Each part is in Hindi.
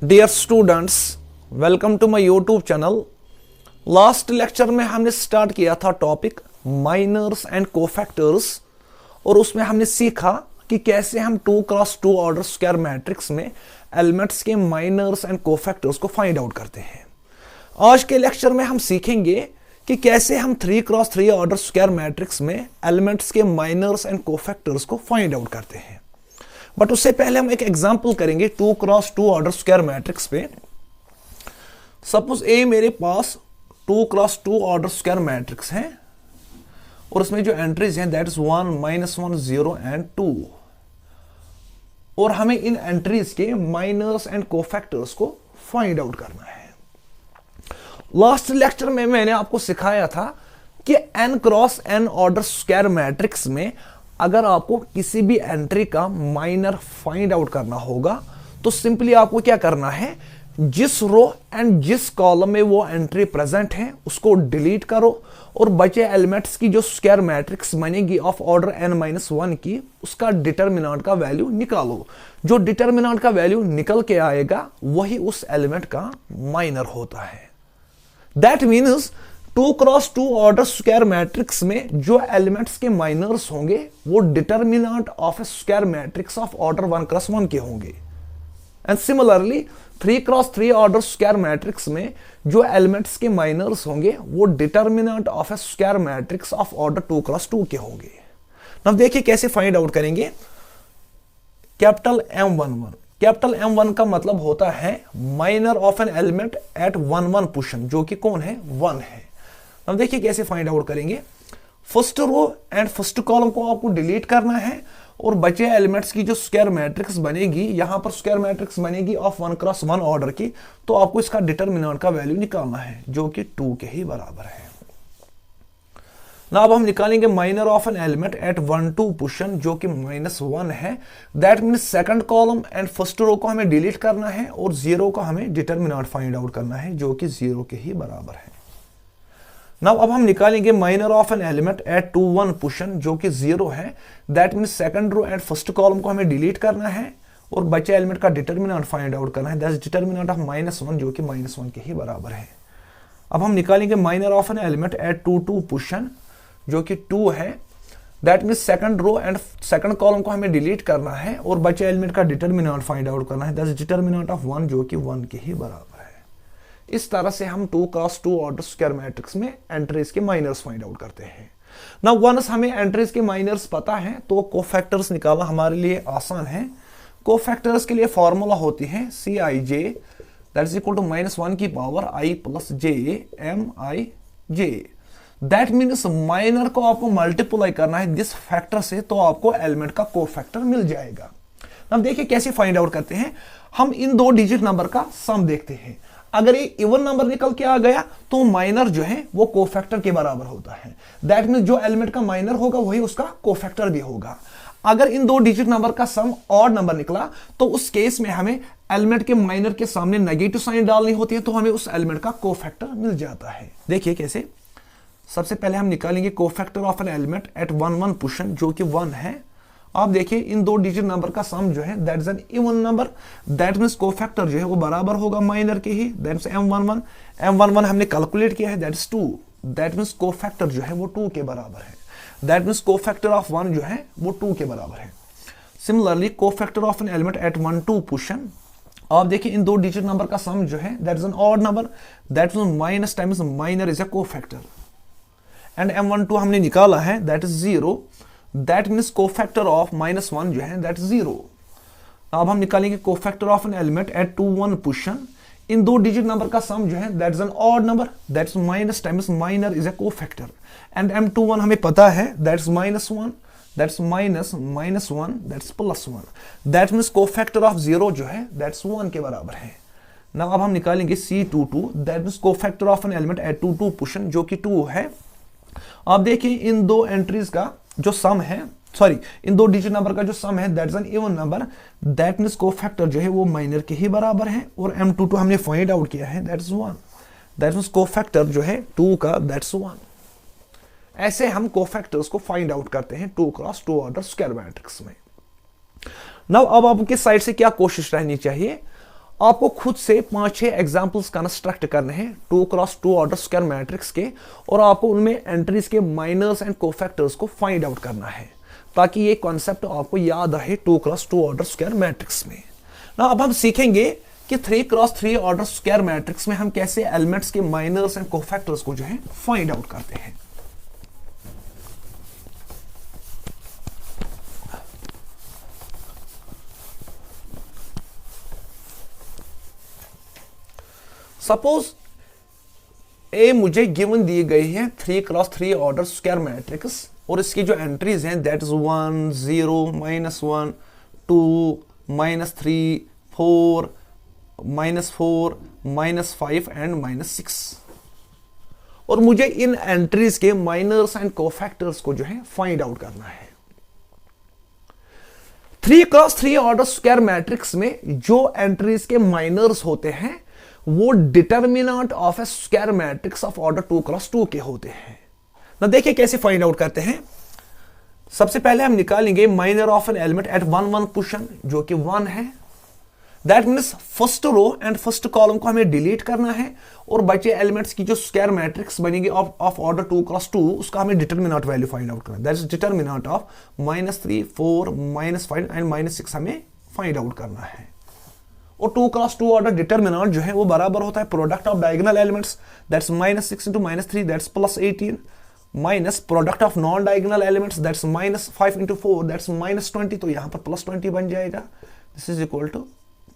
Dear students, welcome to my YouTube channel. Last lecture में हमने स्टार्ट किया था टॉपिक माइनर्स एंड कोफैक्टर्स और उसमें हमने सीखा कि कैसे हम 2x2 ऑर्डर स्क्वायर मैट्रिक्स में एलिमेंट्स के माइनर्स एंड कोफैक्टर्स को फाइंड आउट करते हैं। आज के लेक्चर में हम सीखेंगे कि कैसे हम 3x3 ऑर्डर स्क्वायर मैट्रिक्स में एलिमेंट्स के माइनर्स एंड कोफैक्टर्स को फाइंड आउट करते हैं। बट उससे पहले हम एक एग्जांपल करेंगे 2x2 ऑर्डर स्क्वायर मैट्रिक्स पे। सपोज ए मेरे पास 2x2 ऑर्डर स्क्वायर मैट्रिक्स है और उसमें जो एंट्रीज हैं दैट इज 1, -1, 0 एंड 2 और हमें इन एंट्रीज के माइनर्स एंड कोफैक्टर्स को फाइंड आउट करना है। लास्ट लेक्चर में मैंने आपको सिखाया था कि n×n ऑर्डर स्क्वायर मैट्रिक्स में अगर आपको किसी भी एंट्री का माइनर फाइंड आउट करना होगा तो सिंपली आपको क्या करना है, जिस रो एंड जिस कॉलम में वो एंट्री प्रेजेंट है उसको डिलीट करो और बचे एलिमेंट्स की जो स्क्वायर मैट्रिक्स बनेगी ऑफ ऑर्डर n-1 की उसका डिटरमिनेंट का वैल्यू निकालो। जो डिटरमिनेंट का वैल्यू निकल के आएगा वही उस एलिमेंट का माइनर होता है। That means 2x2 order square matrix में जो एलिमेंट्स के माइनर्स होंगे वो determinant of A square matrix of order 1x1 के होंगे। And similarly 3x3 order square matrix में जो एलिमेंट्स के माइनर्स होंगे वो determinant of A square matrix of order 2x2 के होंगे। अब देखिए कैसे फाइंड आउट करेंगे। कैपिटल M1 का मतलब होता है minor of an element at 1 position, जो कि कौन है, 1 है। अब देखिए कैसे फाइंड आउट करेंगे। First row and first column को आपको डिलीट करना है और बचे एलिमेंट्स की जो स्क्वायर मैट्रिक्स बनेगी, यहां पर स्क्वायर मैट्रिक्स बनेगी ऑफ 1x1 ऑर्डर की, तो आपको इसका डिटरमिनेंट का वैल्यू निकालना है जो कि 2 के ही बराबर है ना। अब हम निकालेंगे minor of an element at 1, 2 position जो कि -1 है। That means second column and first row को हमें डिलीट करना है और 0 का हमें डिटरमिनेंट फाइंड आउट करना है जो कि 0 के ही बराबर है। नाउ अब हम निकालेंगे minor of an element at 2, 1 position जो कि 0 है। That means second row and first column को हमें डिलीट करना है और बचे एलिमेंट का डिटरमिनेंट फाइंड आउट करना है। दैट इज डिटरमिनेंट ऑफ -1 जो कि -1 के ही बराबर है। अब हम निकालेंगे minor of an element at 2, 2 position जो कि 2 है। That means second row and second column को हमें डिलीट करना है और बचे एलिमेंट का डिटरमिनेंट फाइंड आउट करना है। दैट इज डिटरमिनेंट ऑफ 1 जो कि 1 के ही बराबर है। इस तरह से हम 2x2 ऑर्डर स्क्वायर मैट्रिक्स में एंट्रीज के माइनर्स फाइंड आउट करते हैं। ना वंस हमें एंट्रीज के माइनर्स पता है तो कोफैक्टर्स निकालना हमारे लिए आसान है। कोफैक्टर्स के लिए फॉर्मूला होती है Cij that is equal to -1 की power i + j Mij। That means minor को आपको मल्टीप्लाई करना है दिस फैक्टर से तो आपको एलिमेंट का कोफैक्टर मिल जाएगा। अब देखिए कैसे फाइंड आउट करते हैं। हम इन 2 डिजिट नंबर का सम देखते हैं। अगर ये इवन नंबर निकल के आ गया तो माइनर जो है वो कोफैक्टर के बराबर होता है। दैट मीन्स जो एलिमेंट का माइनर होगा वही उसका कोफैक्टर भी होगा। अगर इन 2 डिजिट नंबर का सम ऑड नंबर निकला तो उस केस में हमें एलिमेंट के माइनर के सामने नेगेटिव साइन डालनी होती है तो हमें उस एलिमेंट का कोफैक्टर मिल जाता है। देखिए कैसे। सबसे पहले हम निकालेंगे cofactor of an element at 1, 1 position जो कि 1 है। आप देखिए इन 2 डिजिट नंबर का सम जो है that is N even number. That means cofactor जो है वो बराबर होगा माइनर के ही। दैट इज M11 हमने कैलकुलेट किया है that is 2। That means cofactor जो है वो 2 के बराबर है। दैट मींस कोफैक्टर ऑफ 1 जो है वो 2 के बराबर है। Similarly cofactor of an element at 1, 2 position, आप देखिए इन 2 डिजिट नंबर का सम जो है that is an odd number. That means minus times minor is a cofactor and M12 हमने निकाला है that is 0। That means cofactor of -1 जो है दैट इज 0। अब हम निकालेंगे cofactor of an element at 2, 1 position. इन 2 डिजिट नंबर का सम जो है that is an odd number. That is minus times minor is a cofactor and M21 हमें पता है that is -1। That is -1 that is +1। That means cofactor of 0 जो है दैट इज 1 के बराबर है। ना अब हम निकालेंगे C22 that means cofactor of an element at 2, 2 position जो कि 2 है। आप देखिए इन 2 एंट्रीज का जो सम है, सॉरी इन 2 डिजिट नंबर का जो सम है that is N even number. That means cofactor जो है वो माइनर के ही बराबर है और M22 हमने फाइंड आउट किया है that is 1। That means cofactor जो है 2 का दैट्स 1। ऐसे हम कोफैक्टर्स को फाइंड आउट करते हैं 2x2 ऑर्डर स्क्वायर मैट्रिक्स में। नाउ अब आपकी साइड से क्या कोशिश रहनी चाहिए, आपको खुद से 5-6 एग्जाम्पल्स कंस्ट्रक्ट करने हैं 2x2 ऑर्डर स्क्वायर मैट्रिक्स के, और आपको उनमें एंट्रीज के माइनर्स एंड कोफैक्टर्स को फाइंड आउट करना है, ताकि ये कॉन्सेप्ट आपको याद रहे 2x2 ऑर्डर स्क्वायर मैट्रिक्स में ना। अब हम सीखेंगे कि 3x3 ऑर्डर स्क्वायर मैट्रिक्स में हम कैसे एलिमेंट्स के माइनर्स एंड कोफैक्टर्स को जो है फाइंड आउट करते हैं। सपोज ए मुझे गिवन दी गई है 3x3 ऑर्डर स्क्वायर मैट्रिक्स, और इसकी जो एंट्रीज हैं दैट इज 1 0 -1 2 -3 4 -4 -5 एंड -6, और मुझे इन एंट्रीज के माइनर्स एंड कोफैक्टर्स को जो है फाइंड आउट करना है। 3x3 ऑर्डर स्क्वायर मैट्रिक्स में जो एंट्रीज के माइनर्स होते हैं वो determinant of A square matrix of order 2x2 के होते हैं ना। देखिए कैसे फाइंड आउट करते हैं। सबसे पहले हम निकालेंगे minor of an element at 1 1 position, जो कि 1 है। That means first row and first column को हमें डिलीट करना है, और बचे एलिमेंट्स की जो स्क्वायर मैट्रिक्स बनेगी ऑफ ऑर्डर 2x2 उसका हमें डिटर्मिनेंट वैल्यू फाइंड आउट करना है। That is determinant of -3 4 -5 and -6 हमें फाइंड आउट करना है। और 2x2 ऑर्डर डिटर्मिनेंट जो है वो बराबर होता है product of diagonal elements, that's -6 into -3 that's +18, minus product of non diagonal elements that's -5 into 4 that's -20, तो यहां पर +20 बन जाएगा। This is equal to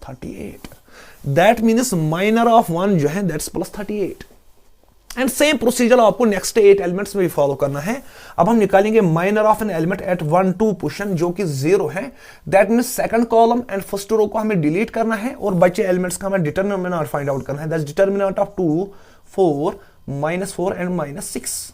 38। That means minor of 1 जो है दैट्स +38। एंड सेम प्रोसीजर आपको नेक्स्ट 8 एलिमेंट्स में भी फॉलो करना है। अब हम निकालेंगे minor of an element at 1 2 position, जो कि 0 है। That means second column and first row को हमें डिलीट करना है, और बचे एलिमेंट्स का हमें डिटर्मिनेंट फाइंड आउट करना है। That's determinant of 2 4 -4 and -6।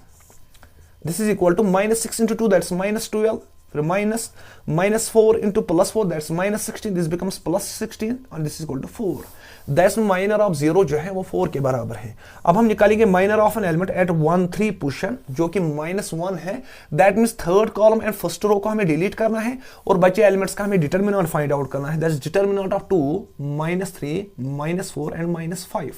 This is equal to -6 into 2 that's -12, फिर -4 into +4 दैट्स -16, दिस बिकम्स +16 और this is equal to 4। That's minor of 0 जो है वो 4 के बराबर है। अब हम निकालेंगे minor of an element at 1 3 position, जो कि -1 है। That means third column and first row को हमें डिलीट करना है, और बचे एलिमेंट्स का हमें डिटर्मिनेंट फाइंड आउट करना है। That's determinant of 2 -3 -4 and -5।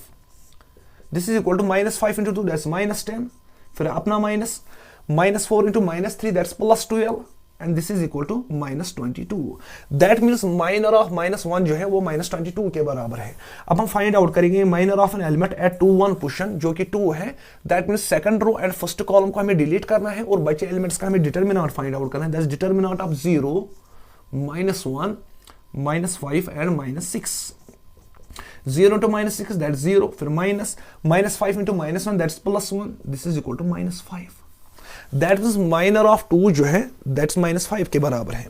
This is equal to -5 into 2 that's -10, फिर अपना -4 into -3 that's +12, and this is equal to -22। That means minor of -1 जो है वो -22 के बराबर है। अब हम फाइंड आउट करेंगे minor of an element at 2 1 position, जो कि 2 है। That means second row and first column को हमें डिलीट करना है, और बचे एलिमेंट्स का हमें डिटर्मिनेंट फाइंड आउट करना है। That's determinant of 0 -1 -5 and -6। 0 into -6 that's 0, फिर -5 into -1 that's +1, this is equal to -5। That means minor of 2 जो है दैट्स -5 के बराबर है।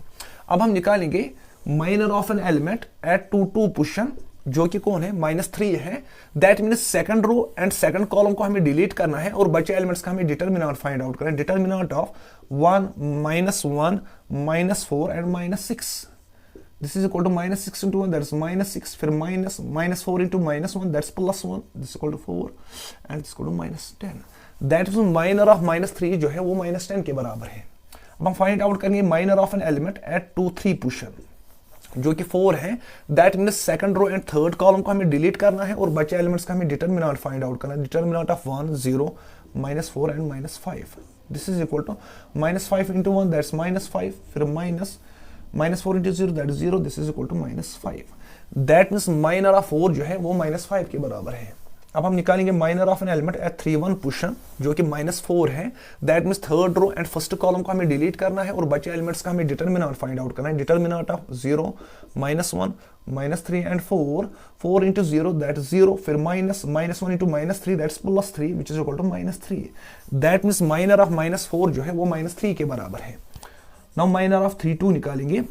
अब हम निकालेंगे minor of an element at 2 2 position, जो कि कौन है -3 है। That means second row and second column को हमें डिलीट करना है, और बचे एलिमेंट्स का हमें डिटर्मिनेंट फाइंड आउट करना है। Determinant of 1 -1 -4 and -6। This is equal to -6 into 1 that's -6, फिर -4 into -1 that's +1, this equal to 4 and this equal to -10। That is minor of -3 जो है वो -10 के बराबर है। अब हम फाइंड आउट करेंगे minor of an element at 2 3 position, जो कि 4 है। That means second row and third column को हमें डिलीट करना है, और बचे एलिमेंट्स का हमें डिटर्मिनेंट फाइंड आउट करना है। Determinant of 1 0 -4 and -5। This is equal to -5 into 1 that's -5, फिर -4 into 0 that is 0, this is equal to -5। That means minor of 4 जो है वो -5 के बराबर है। अब हम निकालेंगे minor of an element at 3 1 position, जो कि -4 है। That means third row and first column को हमें डिलीट करना है, और बचे एलिमेंट्स का हमें डिटर्मिनेंट फाइंड आउट करना है। Determinant of 0 -1 -3 and 4 into 0 that 0, फिर -1 into -3 that's +3, which is equal to -3। That means minor of -4 जो है वो -3 के बराबर है। नाउ माइनर ऑफ 3 2 निकालेंगे।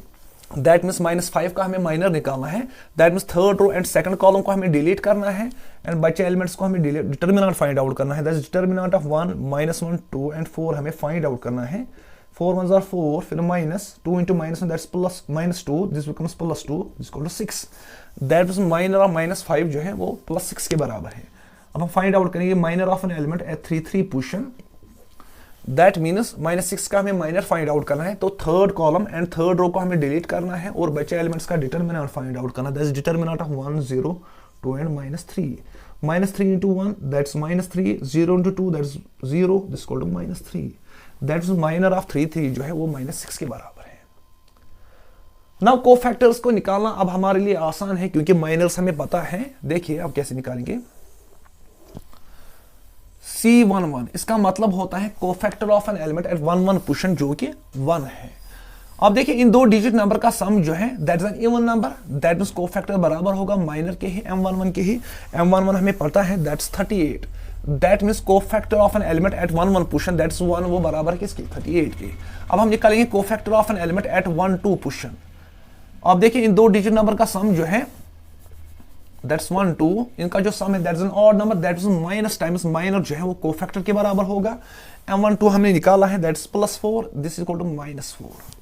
दैट मीन्स -5 का हमें माइनर निकालना है। That means third row and second column को हमें डिलीट करना है, एंड बचे एलिमेंट्स को हमें डिटर्मिनेंट फाइंड आउट करना है। That is determinant of 1 -1 2 and 4 हमें फाइंड आउट करना है। 4 1s are 4, फिर -2 into -1 that's -2, this becomes +2, this equal to 6। That means minor of -5 जो है वो +6 के बराबर है। अब हम फाइंड आउट करेंगे minor of an element at 3 3 position, that means -6 का हमें माइनर फाइंड आउट करना है, तो third column and third row को हमें डिलीट करना है और बचे एलिमेंट्स का डिटरमिनेंट फाइंड आउट करना। That's determinant of 1 0 2 and -3 -3 into 1 that's -3 0 into 2 that's 0 this is equal to -3 that's minor of 3 3 जो है वो -6 के बराबर है। नाउ कोफैक्टर्स को निकालना अब हमारे लिए आसान है क्योंकि माइनर्स हमें पता है। देखिए अब कैसे निकालेंगे। C11 इसका मतलब होता है cofactor of an element at 1 1 position जो कि 1 है। अब देखिए इन दो डिजिट नंबर का सम जो है that is N even number, that means cofactor बराबर होगा माइनर के ही M11 के ही। M11 हमें पता है that's 38, that means cofactor of an element at 1 1 position that's 1 वो बराबर है किसकी 38 के। अब हम निकालेंगे cofactor of an element at 1 2 position. अब देखिए इन दो डिजिट नंबर का सम जो है दैट्स 1 2, इनका जो सम है that's an odd number, that is minus times minor जो है वो कोफैक्टर के बराबर होगा। M12 हमने निकाला है that's +4, this is equal to -4।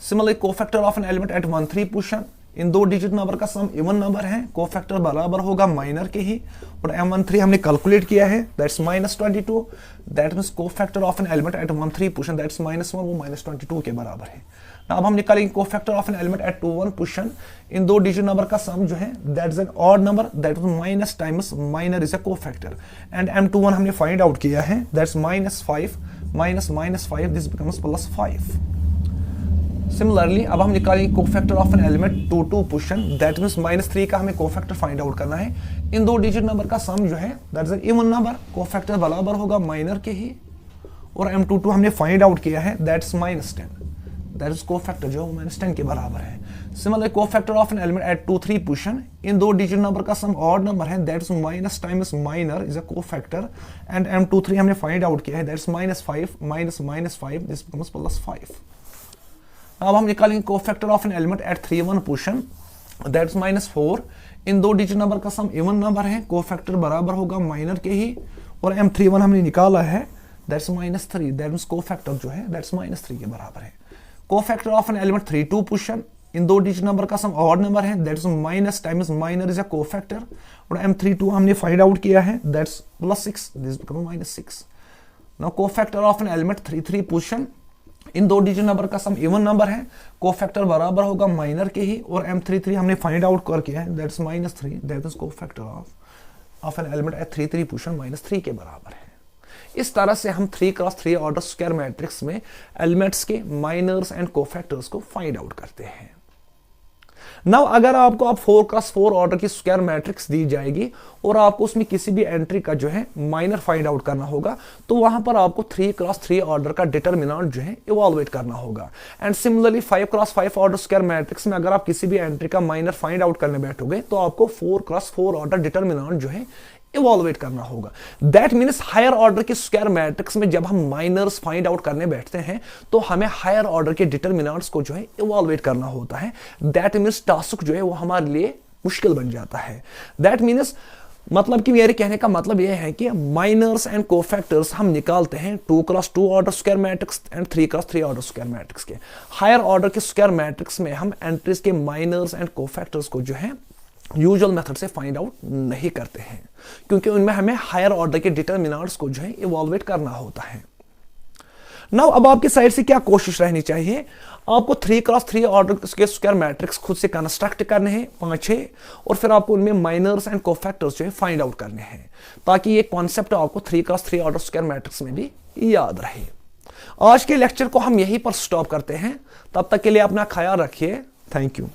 Similarly cofactor of an element at 1 3 position, इन दो डिजिट नंबर का सम इवन नंबर है, कोफैक्टर बराबर होगा माइनर के ही, और M13 हमने कैलकुलेट किया है that's -22, that means cofactor of an element at 1 3 position that's -1 वो -22 के बराबर है। अब हम निकालेंगे cofactor of an element at 2 1 position, इन दो डिजिट नंबर का सम जो है that's an odd number, that is minus times minor is a cofactor, and M21 हमने फाइंड आउट किया है दैट्स -5 -5 दिस बिकम्स +5। सिमिलरली अब हम निकालेंगे cofactor of an element 2 2 position, that means -3 का हमें कोफैक्टर फाइंड आउट करना है। इन दो डिजिट नंबर का सम जो है that is N even number, cofactor बराबर होगा माइनर के ही, और M22 हमने फाइंड आउट किया है दैट्स -10, दैट इज कोफैक्टर जो -10 के बराबर है। Similarly cofactor of an element at 2 3 position, इन दो डिजिट नंबर का सम ऑड नंबर है, that's minus times minor is a cofactor, and M23 हमने फाइंड आउट किया है दैट्स -5 -5 दिस बिकम्स +5। अब हम निकालेंगे cofactor of an element at 3 1 position, that's -4, इन दो डिजिट नंबर का सम इवन नंबर है, कोफैक्टर बराबर होगा माइनर के ही, और M31 हमने निकाला है दैट्स -3, दैट मींस कोफैक्टर जो है दैट्स -3 के बराबर है। Cofactor of an element 3 2 position, इन दो डिजिट नंबर का सम ऑड नंबर है, that's minus times minor is a cofactor, और M32 हमने फाइंड आउट किया है that's +6, this become -6। Now cofactor of an element 3 3 position, इन दो डिजिट नंबर का सम इवन नंबर है, कोफैक्टर बराबर होगा माइनर के ही, और M33 हमने फाइंड आउट कर किया है that's -3, that is cofactor of an element at 3 3 position -3 के बराबर है। इस तरह से हम 3x3 ऑर्डर स्क्वायर मैट्रिक्स में एलिमेंट्स के माइनर्स एंड कोफैक्टर्स को फाइंड आउट करते हैं। नाउ अगर आपको अब 4x4 ऑर्डर की स्क्वायर मैट्रिक्स दी जाएगी और आपको उसमें किसी भी एंट्री का जो है माइनर फाइंड आउट करना होगा, तो वहां पर आपको 3x3 ऑर्डर का डिटरमिनेंट जो है इवैल्यूएट करना होगा। And similarly 5x5 order square matrix में अगर आप किसी भी एंट्री का माइनर फाइंड आउट करने बैठोगे तो आपको 4x4 ऑर्डर डिटरमिनेंट जो है इवैल्यूएट करना होगा। दैट मीन्स हायर ऑर्डर के स्क्वायर मैट्रिक्स में जब हम माइनर्स फाइंड आउट करने बैठते हैं तो हमें हायर ऑर्डर के डिटरमिनेंट्स को जो है इवैल्यूएट करना होता है। दैट मीन्स टास्क जो है वो हमारे लिए मुश्किल बन जाता है। दैट मीन्स मतलब कि मेरे कहने का मतलब यह है कि माइनर्स एंड कोफैक्टर्स हम निकालते हैं 2x2 order square matrix and 3x3 order square matrix के। हायर ऑर्डर के स्क्वायर मैट्रिक्स में हम एंट्रीज के माइनर्स एंड कोफैक्टर्स को जो है यूजुअल मेथड से फाइंड आउट नहीं करते हैं, क्योंकि उनमें हमें हायर ऑर्डर के डिटरमिनेंट्स को जो है इवैल्यूएट करना होता है। नाउ अब आपकी साइड से क्या कोशिश रहनी चाहिए, आपको 3x3 ऑर्डर के स्क्वायर मैट्रिक्स खुद से कंस्ट्रक्ट करने हैं 5-6, और फिर आपको उनमें माइनर्स एंड कोफैक्टर्स जो है फाइंड आउट करने हैं, ताकि ये कॉन्सेप्ट आपको 3x3 ऑर्डर स्क्वायर मैट्रिक्स में भी याद रहे। आज के लेक्चर को हम यहीं पर स्टॉप करते हैं, तब तक के लिए अपना ख्याल रखिए। Thank you.